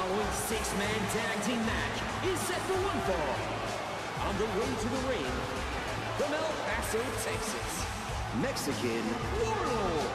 following six-man tag team match is set for one fall. On the way to the ring, from El Paso, Texas, Mexican Warlord.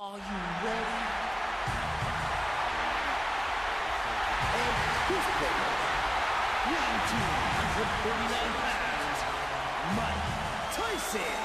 Are you ready? And his opponent, weighing 249 pounds, Mike Tyson.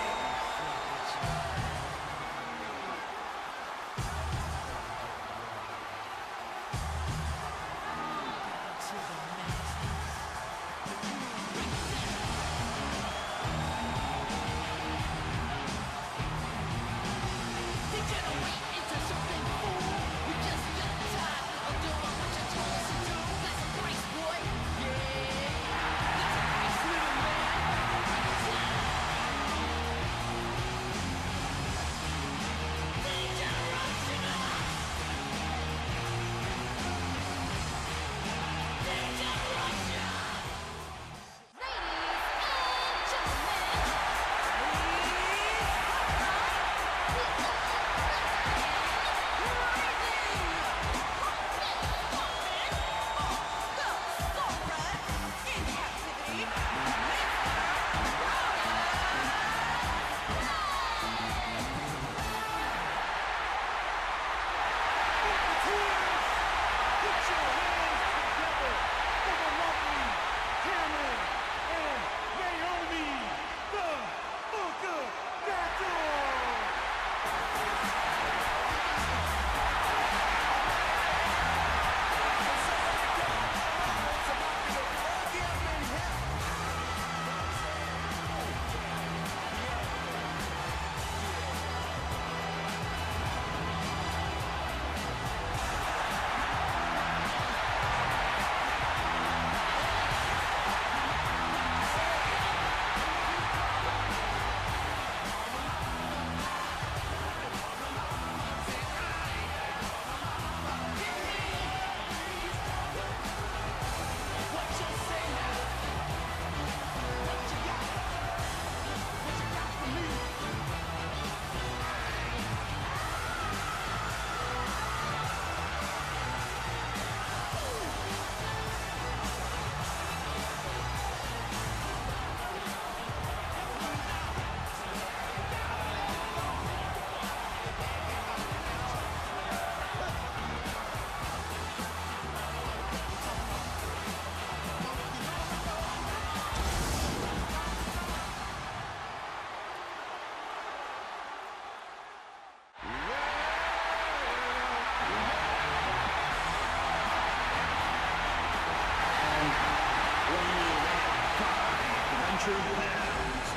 Pounds,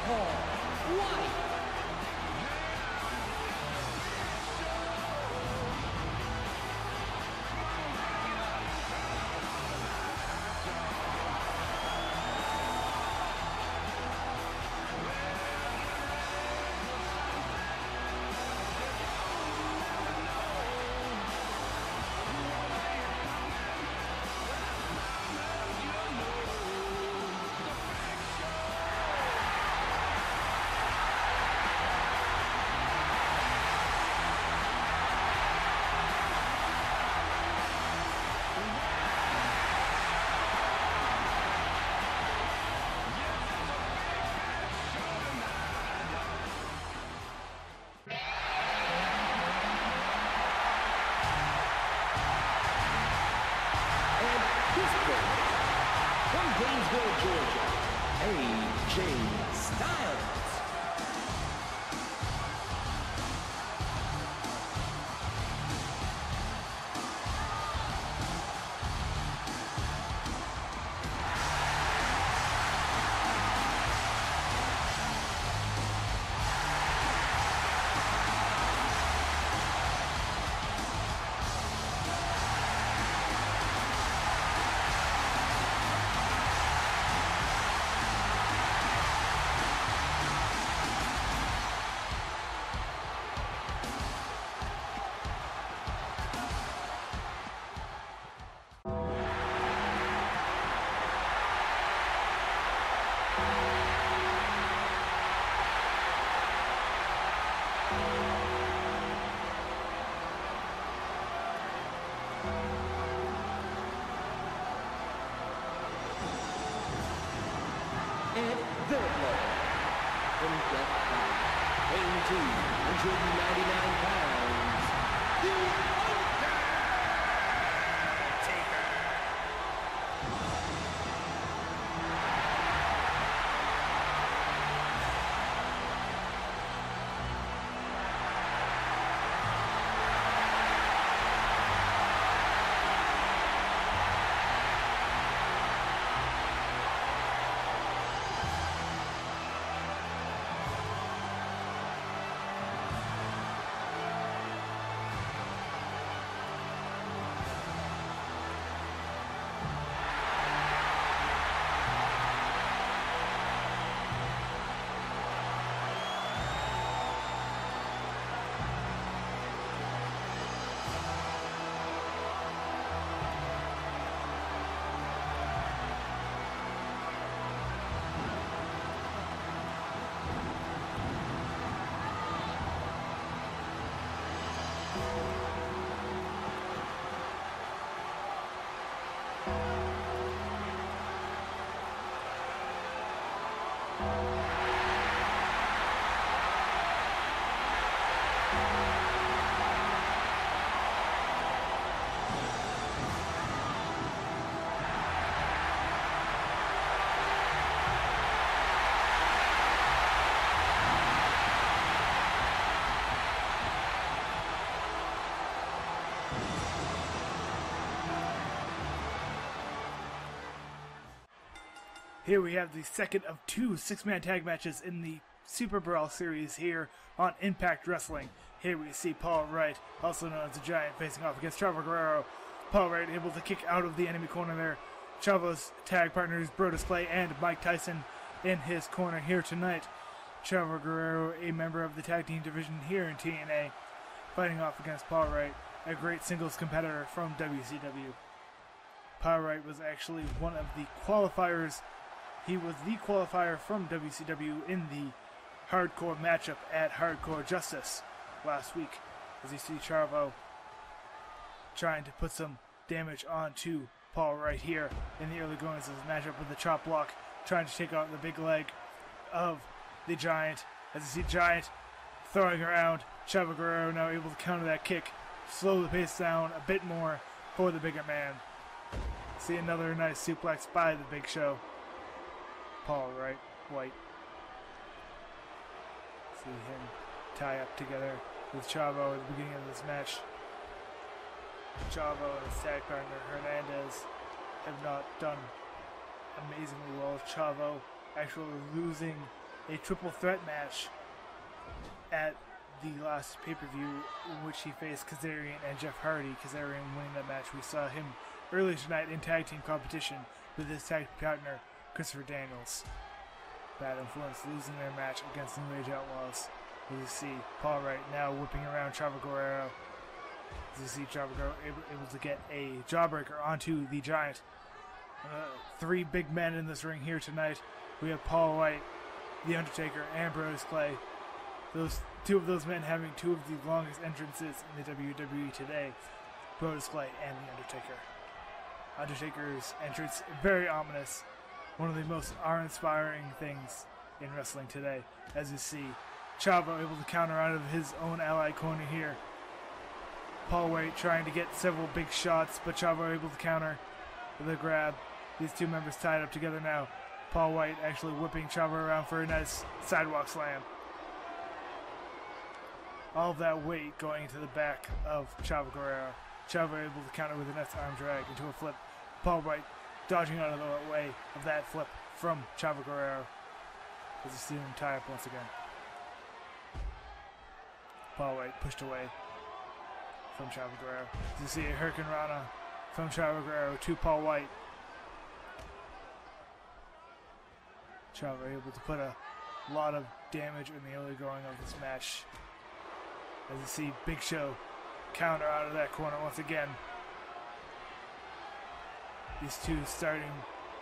Paul Wight. Georgia, AJ Styles. And their opponent, from Death Valley, weighing 299 pounds, The Undertaker. Here we have the second of two six-man tag matches in the SuperBrawl Series here on Impact Wrestling. Here we see Paul Wight, also known as the Giant, facing off against Chavo Guerrero. Paul Wight able to kick out of the enemy corner there. Chavo's tag partners Brodus Clay and Mike Tyson in his corner here tonight. Chavo Guerrero, a member of the tag team division here in TNA, fighting off against Paul Wight, a great singles competitor from WCW. Paul Wight was actually one of the qualifiers. He was the qualifier from WCW in the hardcore matchup at Hardcore Justice last week. As you see Chavo trying to put some damage onto Paul Wight here in the early goings of the matchup with the chop block, trying to take out the big leg of the Giant. As you see Giant throwing around, Chavo Guerrero now able to counter that kick, slow the pace down a bit more for the bigger man. See another nice suplex by the Big Show. Paul Wight. See him tie up together with Chavo at the beginning of this match. Chavo and his tag partner Hernandez have not done amazingly well. Chavo actually losing a triple threat match at the last pay-per-view in which he faced Kazarian and Jeff Hardy. Kazarian winning that match. We saw him earlier tonight in tag team competition with his tag partner Christopher Daniels. Bad Influence losing their match against the New Age Outlaws. As you see Paul Wight now whipping around Chavo Guerrero. As you see Chavo Guerrero able to get a jawbreaker onto the Giant. Three big men in this ring here tonight. We have Paul Wight, The Undertaker, and Brodus Clay. Two of those men having two of the longest entrances in the WWE today. Brodus Clay and The Undertaker. Undertaker's entrance, very ominous. One of the most awe-inspiring things in wrestling today. As you see, Chavo able to counter out of his own ally corner here. Paul Wight trying to get several big shots, but Chavo able to counter with a grab. These two members tied up together now. Paul Wight actually whipping Chavo around for a nice sidewalk slam. All of that weight going into the back of Chavo Guerrero. Chavo able to counter with a nice arm drag into a flip. Paul Wight dodging out of the way of that flip from Chavo Guerrero. As you see him tie up once again. Paul Wight pushed away from Chavo Guerrero. As you see a Hurricane Rana from Chavo Guerrero to Paul Wight. Chavo able to put a lot of damage in the early going of this match. As you see Big Show counter out of that corner once again. These two starting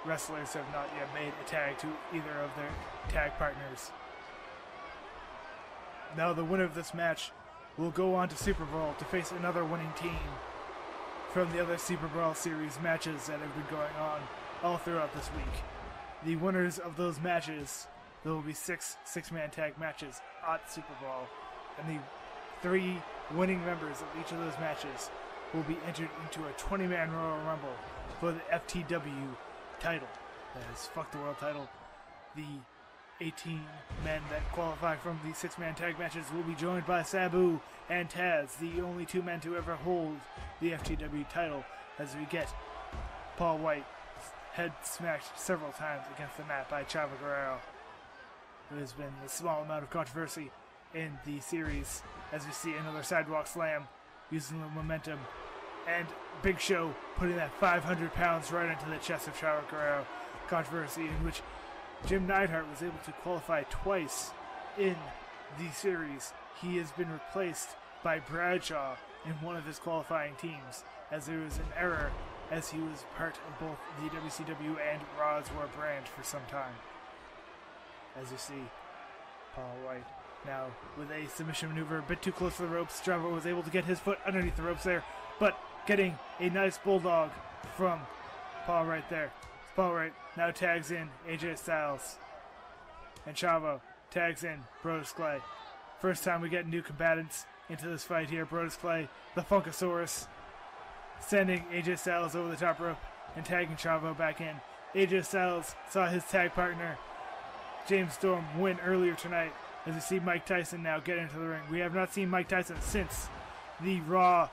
wrestlers have not yet made a tag to either of their tag partners. Now the winner of this match will go on to SuperBrawl to face another winning team from the other SuperBrawl Series matches that have been going on all throughout this week. The winners of those matches, there will be six-man tag matches at SuperBrawl, and the 3 winning members of each of those matches will be entered into a 20-man Royal Rumble for the FTW title. That is, fuck the world title. The 18 men that qualify from the 6-man tag matches will be joined by Sabu and Taz, the only 2 men to ever hold the FTW title, as we get Paul Wight head smashed several times against the mat by Chavo Guerrero. There has been a small amount of controversy in the series as we see another sidewalk slam using the momentum, and Big Show putting that 500 pounds right into the chest of Chavo Guerrero. Controversy in which Jim Neidhart was able to qualify twice in the series. He has been replaced by Bradshaw in one of his qualifying teams, as there was an error as he was part of both the WCW and Raw's War brand for some time. As you see, Paul Wight now with a submission maneuver a bit too close to the ropes. Chavo was able to get his foot underneath the ropes there, but getting a nice bulldog from Paul Wight there. Paul Wight now tags in AJ Styles, and Chavo tags in Brodus Clay. First time we get new combatants into this fight here. Brodus Clay, the Funkasaurus, sending AJ Styles over the top rope and tagging Chavo back in. AJ Styles saw his tag partner James Storm win earlier tonight, as we see Mike Tyson now get into the ring. We have not seen Mike Tyson since the Raw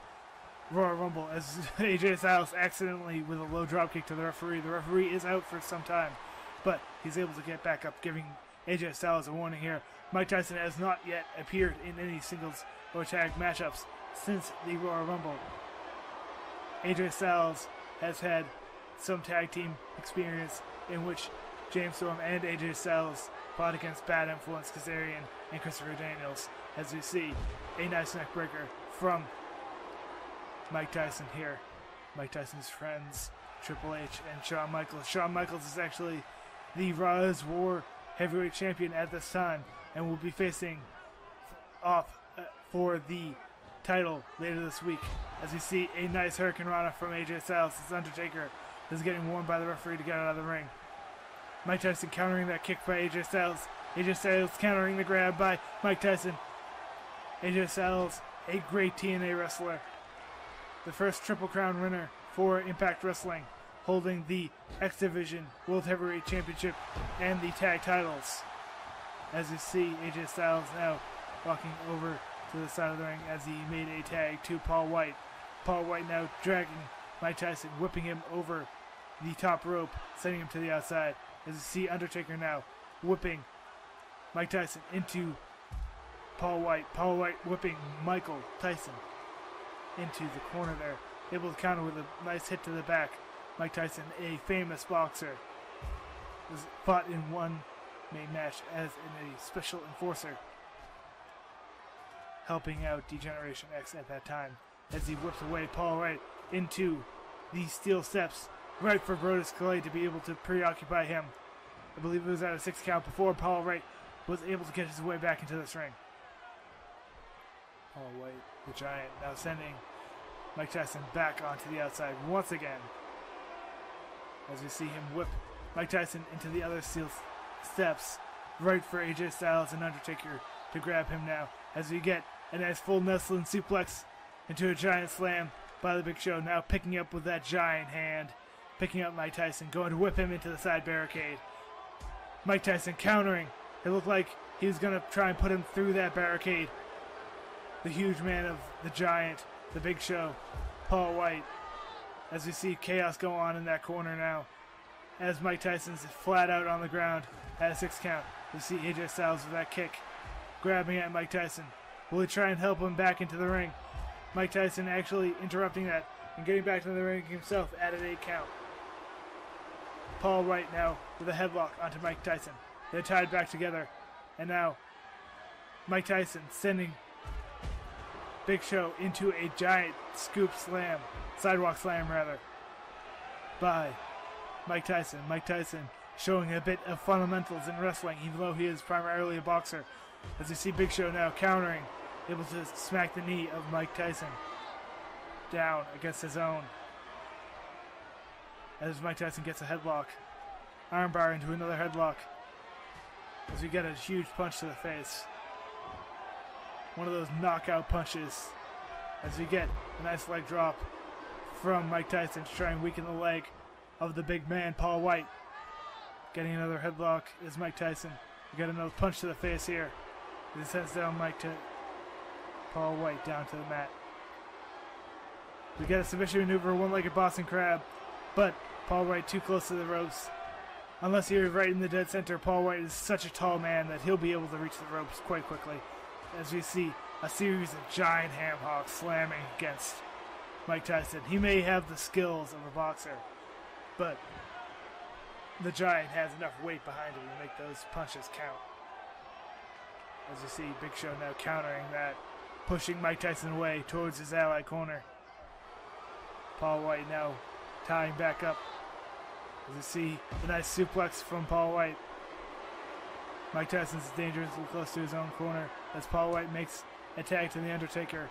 Royal Rumble, as AJ Styles accidentally with a low dropkick to the referee. The referee is out for some time, but he's able to get back up, giving AJ Styles a warning here. Mike Tyson has not yet appeared in any singles or tag matchups since the Royal Rumble. AJ Styles has had some tag team experience in which James Storm and AJ Styles fought against Bad Influence, Kazarian, and Christopher Daniels, as we see a nice neck breaker from Mike Tyson here. Mike Tyson's friends, Triple H and Shawn Michaels. Shawn Michaels is actually the Raw's War Heavyweight Champion at this time, and will be facing off for the title later this week. As we see a nice Hurricane Rana from AJ Styles. This Undertaker is getting warned by the referee to get out of the ring. Mike Tyson countering that kick by AJ Styles. AJ Styles countering the grab by Mike Tyson. AJ Styles, a great TNA wrestler. The first Triple Crown winner for Impact Wrestling, holding the X Division World Heavyweight Championship and the tag titles. As you see, AJ Styles now walking over to the side of the ring as he made a tag to Paul Wight. Paul Wight now dragging Mike Tyson, whipping him over the top rope, sending him to the outside. As you see Undertaker now whipping Mike Tyson into Paul Wight. Paul Wight whipping Michael Tyson into the corner there, able to counter with a nice hit to the back. Mike Tyson, a famous boxer, was fought in one main match as a special enforcer, helping out D-Generation X at that time, as he whips away Paul Wight into the steel steps, right for Brodus Clay to be able to preoccupy him. I believe it was at a 6 count before Paul Wight was able to get his way back into this ring. Paul Wight, the Giant, now sending Mike Tyson back onto the outside once again, as we see him whip Mike Tyson into the other steel steps, right for AJ Styles and Undertaker to grab him now, as we get a nice full Nestlin suplex into a giant slam by the Big Show, now picking up with that giant hand, picking up Mike Tyson, going to whip him into the side barricade. Mike Tyson countering. It looked like he was going to try and put him through that barricade. The huge man of the Giant, the Big Show, Paul Wight, as we see chaos go on in that corner now, as Mike Tyson's flat out on the ground at a 6 count. We see AJ Styles with that kick, grabbing at Mike Tyson. Will he try and help him back into the ring? Mike Tyson actually interrupting that and getting back to the ring himself at an 8 count. Paul Wight now with a headlock onto Mike Tyson. They're tied back together, and now Mike Tyson sending Big Show into a giant scoop slam, sidewalk slam rather, by Mike Tyson. Mike Tyson showing a bit of fundamentals in wrestling, even though he is primarily a boxer. As you see Big Show now countering, able to smack the knee of Mike Tyson. down against his own. As Mike Tyson gets a headlock. Armbar into another headlock. As we get a huge punch to the face. One of those knockout punches. As we get a nice leg drop from Mike Tyson to try and weaken the leg of the big man, Paul Wight. Getting another headlock is Mike Tyson. We get another punch to the face here. He sends down Paul Wight down to the mat. We get a submission maneuver, one-legged Boston Crab, but Paul Wight too close to the ropes. Unless you're right in the dead center, Paul Wight is such a tall man that he'll be able to reach the ropes quite quickly. As we see a series of giant ham hocks slamming against Mike Tyson. He may have the skills of a boxer, but the giant has enough weight behind him to make those punches count. As you see, Big Show now countering that, pushing Mike Tyson away towards his ally corner. Paul Wight now tying back up. As you see the nice suplex from Paul Wight. Mike Tyson's dangerously close to his own corner as Paul Wight makes a tag to the Undertaker.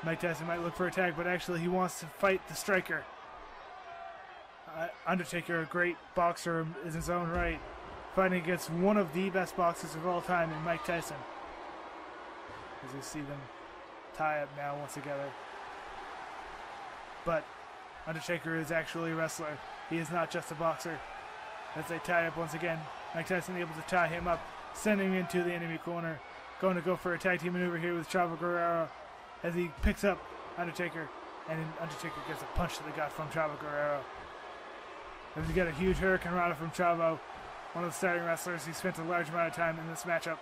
Mike Tyson might look for a tag, but actually he wants to fight the striker. Undertaker, a great boxer in his own right, fighting against one of the best boxers of all time in Mike Tyson. As you see them tie up now once together. But Undertaker is actually a wrestler. He is not just a boxer. As they tie up once again, Mike Tyson able to tie him up, sending him into the enemy corner. Going to go for a tag team maneuver here with Chavo Guerrero as he picks up Undertaker, and Undertaker gets a punch to the gut from Chavo Guerrero. As we get a huge Hurricane Rana from Chavo, one of the starting wrestlers. He spent a large amount of time in this matchup.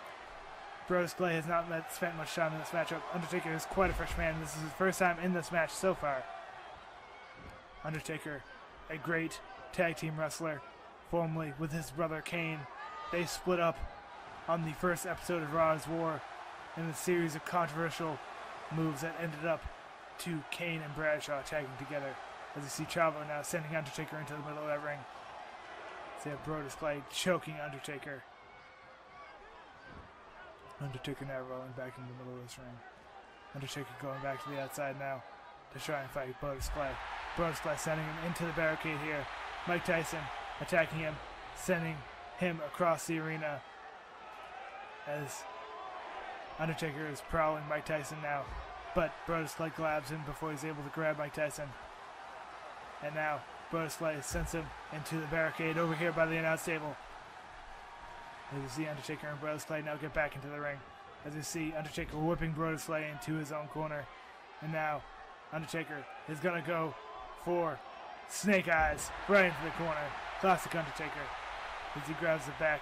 Brodus Clay has not spent much time in this matchup. Undertaker is quite a fresh man. This is his first time in this match so far. Undertaker, a great tag team wrestler, formerly with his brother Kane. They split up on the first episode of Raw's War in a series of controversial moves that ended up to Kane and Bradshaw tagging together. As you see Chavo now sending Undertaker into the middle of that ring. So you have Brodus Clay choking Undertaker. Undertaker now rolling back into the middle of this ring. Undertaker going back to the outside now to try and fight Brodus Clay. Brodus Clay sending him into the barricade here. Mike Tyson attacking him, sending him across the arena as Undertaker is prowling Mike Tyson now. But Brodus Clay grabs him before he's able to grab Mike Tyson. And now Brodus Clay sends him into the barricade over here by the announce table. As you see Undertaker and Brodus Clay now get back into the ring. As you see Undertaker whipping Brodus Clay into his own corner. And now Undertaker is going to go for Snake Eyes right into the corner. Classic Undertaker. As he grabs the back,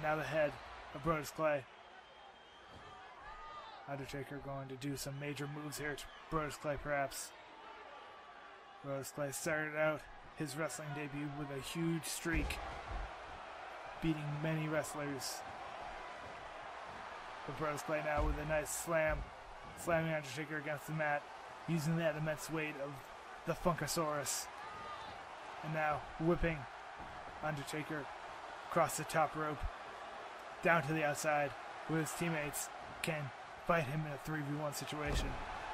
now the head of Brodus Clay. Undertaker going to do some major moves here to Brodus Clay perhaps. Brodus Clay started out his wrestling debut with a huge streak, beating many wrestlers. But Brodus Clay now with a nice slam, slamming Undertaker against the mat, using that immense weight of the Funkasaurus. And now whipping Undertaker across the top rope, down to the outside, where his teammates can fight him in a 3v1 situation.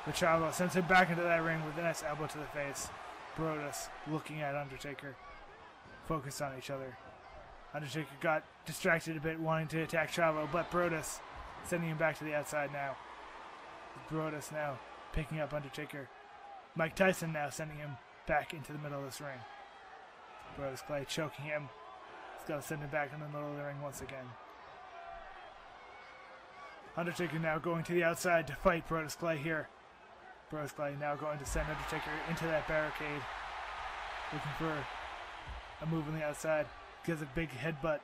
But Chavo sends him back into that ring with a nice elbow to the face. Brodus looking at Undertaker, focused on each other. Undertaker got distracted a bit, wanting to attack Chavo, but Brodus sending him back to the outside now. Brodus now picking up Undertaker. Mike Tyson now sending him back into the middle of this ring. Brodus Clay choking him. He's got to send him back in the middle of the ring once again. Undertaker now going to the outside to fight Brodus Clay here. Brodus Clay now going to send Undertaker into that barricade. Looking for a move on the outside. Gets a big headbutt.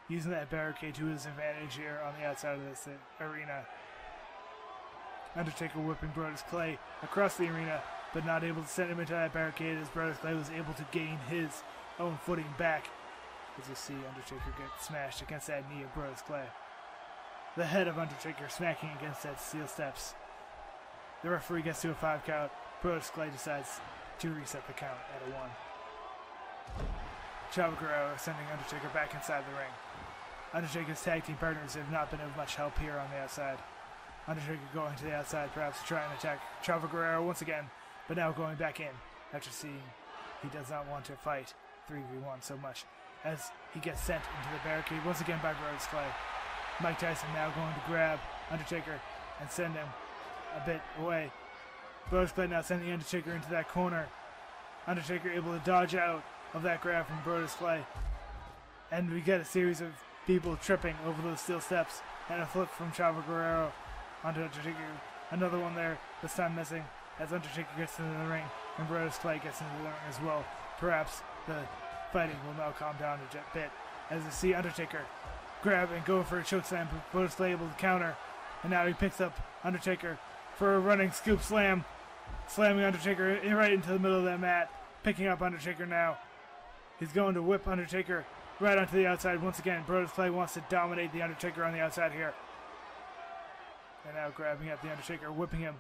Using that barricade to his advantage here on the outside of this arena. Undertaker whipping Brodus Clay across the arena, but not able to send him into that barricade as Brodus Clay was able to gain his own footing back. As you see Undertaker get smashed against that knee of Brodus Clay. The head of Undertaker smacking against that steel steps. The referee gets to a 5 count. Brodus Clay decides to reset the count at a 1. Chavo Guerrero sending Undertaker back inside the ring. Undertaker's tag team partners have not been of much help here on the outside. Undertaker going to the outside perhaps to try and attack Chavo Guerrero once again, but now going back in after seeing he does not want to fight 3v1 so much, as he gets sent into the barricade once again by Brodus Clay. Mike Tyson now going to grab Undertaker and send him a bit away. Brodus Clay now sending the Undertaker into that corner. Undertaker able to dodge out of that grab from Brodus Clay. And we get a series of people tripping over those steel steps and a flip from Chavo Guerrero onto Undertaker. Another one there, this time missing, as Undertaker gets into the ring and Brodus Clay gets into the ring as well. Perhaps the fighting will now calm down a bit as we see Undertaker grab and go for a chokeslam, but Brodus Clay able to counter. And now he picks up Undertaker for a running scoop slam, slamming Undertaker right into the middle of that mat, picking up Undertaker now. He's going to whip Undertaker right onto the outside once again. Brodus Clay wants to dominate the Undertaker on the outside here. And now grabbing at the Undertaker, whipping him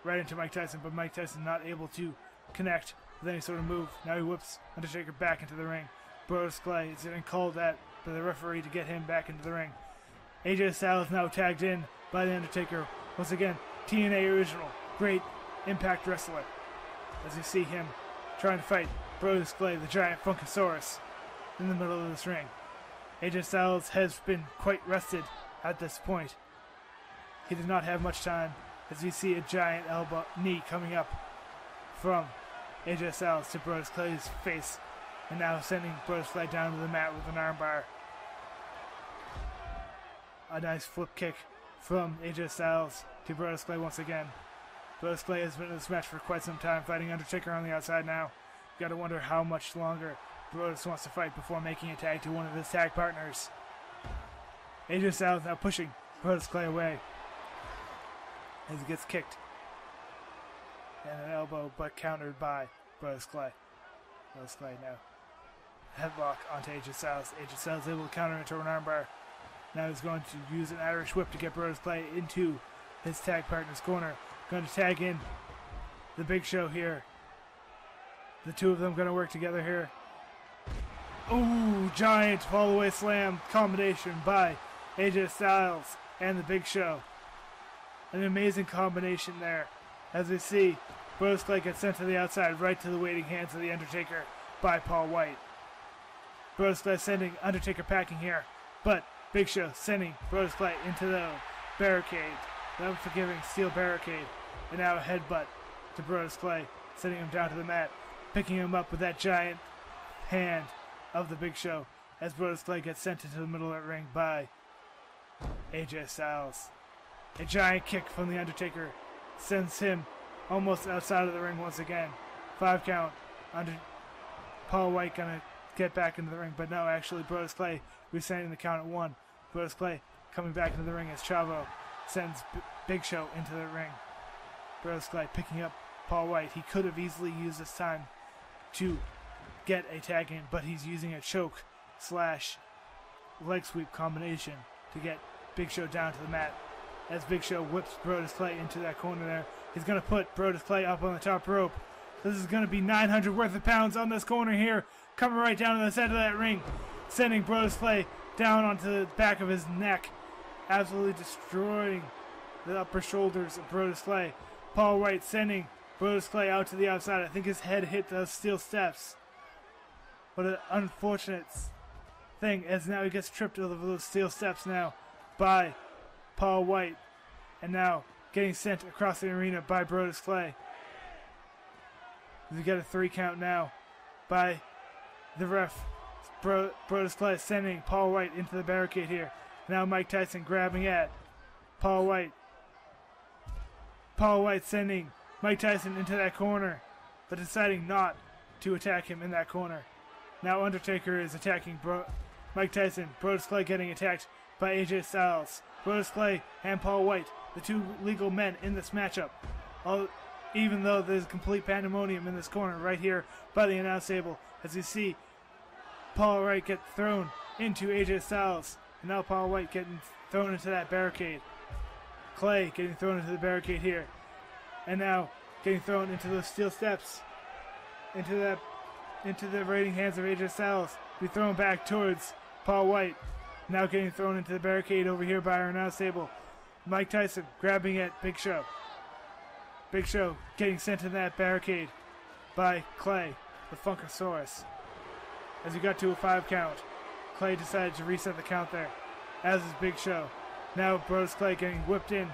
right into Mike Tyson, but Mike Tyson not able to connect with any sort of move. Now he whips Undertaker back into the ring. Brodus Clay is getting called at by the referee to get him back into the ring. AJ Styles now tagged in by the Undertaker. Once again, TNA original, great Impact wrestler. As you see him trying to fight Brodus Clay, the giant Funkasaurus, in the middle of this ring. AJ Styles has been quite rested at this point. He did not have much time, as you see a giant elbow knee coming up from AJ Styles to Brodus Clay's face, and now sending Brodus Clay down to the mat with an armbar. A nice flip kick from AJ Styles to Brodus Clay once again. Brodus Clay has been in this match for quite some time, fighting Undertaker on the outside now. You gotta wonder how much longer Brodus wants to fight before making a tag to one of his tag partners. AJ Styles now pushing Brodus Clay away as he gets kicked. And an elbow, but countered by Brodus Clay. Brodus Clay now headlock onto AJ Styles. AJ Styles able to counter into an armbar. Now he's going to use an Irish whip to get Brodus Clay into his tag partner's corner. Going to tag in the Big Show here. The two of them going to work together here. Ooh, giant fall-away slam combination by AJ Styles and the Big Show. An amazing combination there. As we see, Brodus Clay gets sent to the outside, right to the waiting hands of the Undertaker by Paul Wight. Brodus Clay sending Undertaker packing here, but Big Show sending Brodus Clay into the barricade, the unforgiving steel barricade, and now a headbutt to Brodus Clay, sending him down to the mat, picking him up with that giant hand of the Big Show as Brodus Clay gets sent into the middle of that ring by AJ Styles. A giant kick from the Undertaker sends him almost outside of the ring once again. 5 count. Paul Wight gonna get back into the ring, but no, actually Brodus Clay resetting the count at 1. Brodus Clay coming back into the ring as Chavo sends Big Show into the ring. Brodus Clay picking up Paul Wight. He could have easily used this time to get a tag in, but he's using a choke / leg sweep combination to get Big Show down to the mat. As Big Show whips Brodus Clay into that corner there. He's going to put Brodus Clay up on the top rope. This is going to be 900 worth of pounds on this corner here. Coming right down to the center of that ring. Sending Brodus Clay down onto the back of his neck. Absolutely destroying the upper shoulders of Brodus Clay. Paul Wight sending Brodus Clay out to the outside. I think his head hit those steel steps. What an unfortunate thing, as now he gets tripped over those steel steps now by Paul Wight, and now getting sent across the arena by Brodus Clay. We get a 3 count now by the ref. Brodus Clay sending Paul Wight into the barricade here. Now Mike Tyson grabbing at Paul Wight. Paul Wight sending Mike Tyson into that corner, but deciding not to attack him in that corner. Now Undertaker is attacking Mike Tyson. Brodus Clay getting attacked by AJ Styles. Brodus Clay and Paul Wight, the two legal men in this matchup. Even though there's complete pandemonium in this corner right here by the announce table, as you see Paul Wight get thrown into AJ Styles, and now Paul Wight getting thrown into that barricade. Clay getting thrown into the barricade here, and now getting thrown into those steel steps, into the raiding hands of AJ Styles. Be thrown back towards Paul Wight. Now getting thrown into the barricade over here by our announce table. Mike Tyson grabbing at Big Show. Big Show getting sent to that barricade by Clay, the Funkasaurus. As he got to a 5 count, Clay decided to reset the count there, as is Big Show. Now Brodus Clay getting whipped in,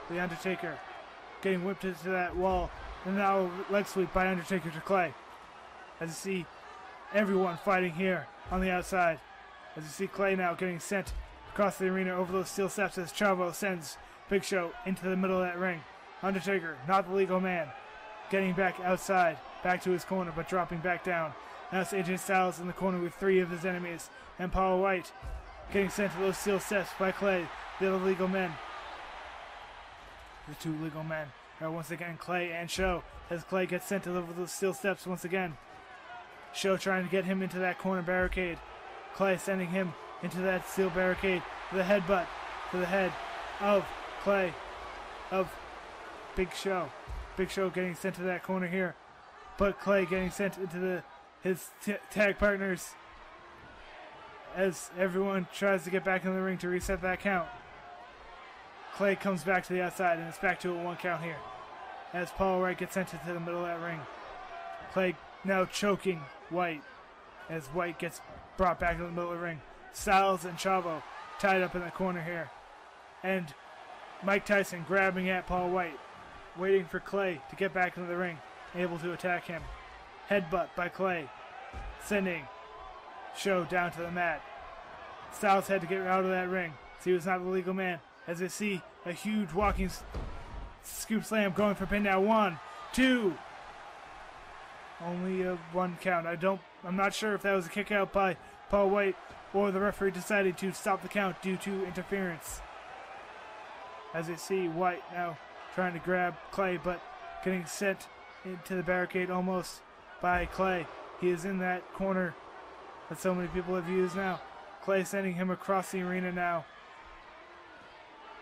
the Undertaker getting whipped into that wall, and now leg sweep by Undertaker to Clay. As you see everyone fighting here on the outside. As you see Clay now getting sent across the arena over those steel steps as Chavo sends Big Show into the middle of that ring. Undertaker, not the legal man, getting back outside, back to his corner, but dropping back down. Now it's AJ Styles in the corner with 3 of his enemies, and Paul Wight getting sent to those steel steps by Clay, the other legal men. The 2 legal men are once again Clay and Show, as Clay gets sent over those steel steps once again. Show trying to get him into that corner barricade. Clay sending him into that steel barricade with a headbutt to the head of Clay, of Big Show. Big Show getting sent to that corner here, but Clay getting sent into his tag partners as everyone tries to get back in the ring to reset that count. Clay comes back to the outside, and it's back to a 1 count here as Paul Wight gets sent into the middle of that ring. Clay now choking Wight as Wight gets brought back into the middle of the ring. Styles and Chavo tied up in the corner here, and Mike Tyson grabbing at Paul Wight, waiting for Clay to get back into the ring, able to attack him. Headbutt by Clay, sending Show down to the mat. Styles had to get out of that ring, so he was not the legal man, as they see a huge walking scoop slam going for pin now. 1, 2. Only a 1 count. I'm not sure if that was a kick out by Paul Wight or the referee decided to stop the count due to interference. As they see Wight now trying to grab Clay, but getting sent into the barricade almost by Clay. He is in that corner that so many people have used now. Clay sending him across the arena now,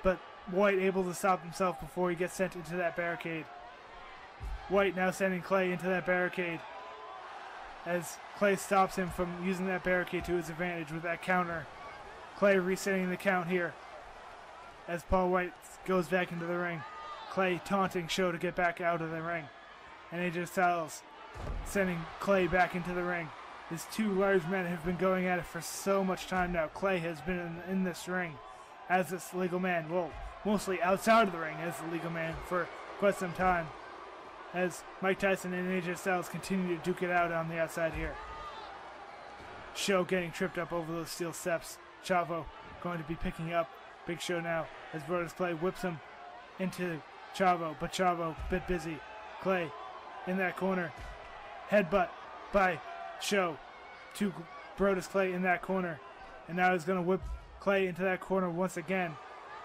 but Wight able to stop himself before he gets sent into that barricade. Wight now sending Clay into that barricade as Clay stops him from using that barricade to his advantage with that counter. Clay resetting the count here as Paul Wight goes back into the ring. Clay taunting Show to get back out of the ring, and AJ Styles sending Clay back into the ring. These 2 large men have been going at it for so much time now. Clay has been in this ring as this legal man, well, mostly outside of the ring as the legal man for quite some time, as Mike Tyson and AJ Styles continue to duke it out on the outside here. Show getting tripped up over those steel steps. Chavo going to be picking up Big Show now as Brodus Clay whips him into Chavo, but Chavo a bit busy. Clay in that corner. Headbutt by Show to Brodus Clay in that corner. And now he's going to whip Clay into that corner once again.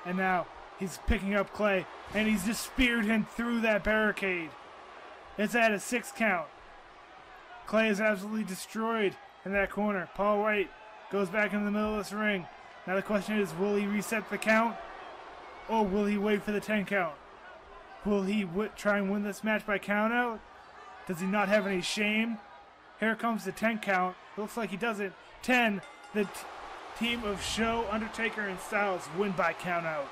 And now he's picking up Clay, and he's just speared him through that barricade. It's at a 6 count. Clay is absolutely destroyed in that corner. Paul Wight goes back in the middle of this ring. Now the question is, will he reset the count? Or will he wait for the 10 count? Will he try and win this match by count out? Does he not have any shame? Here comes the 10 count. It looks like he doesn't. 10. The team of Show, Undertaker, and Styles win by count out.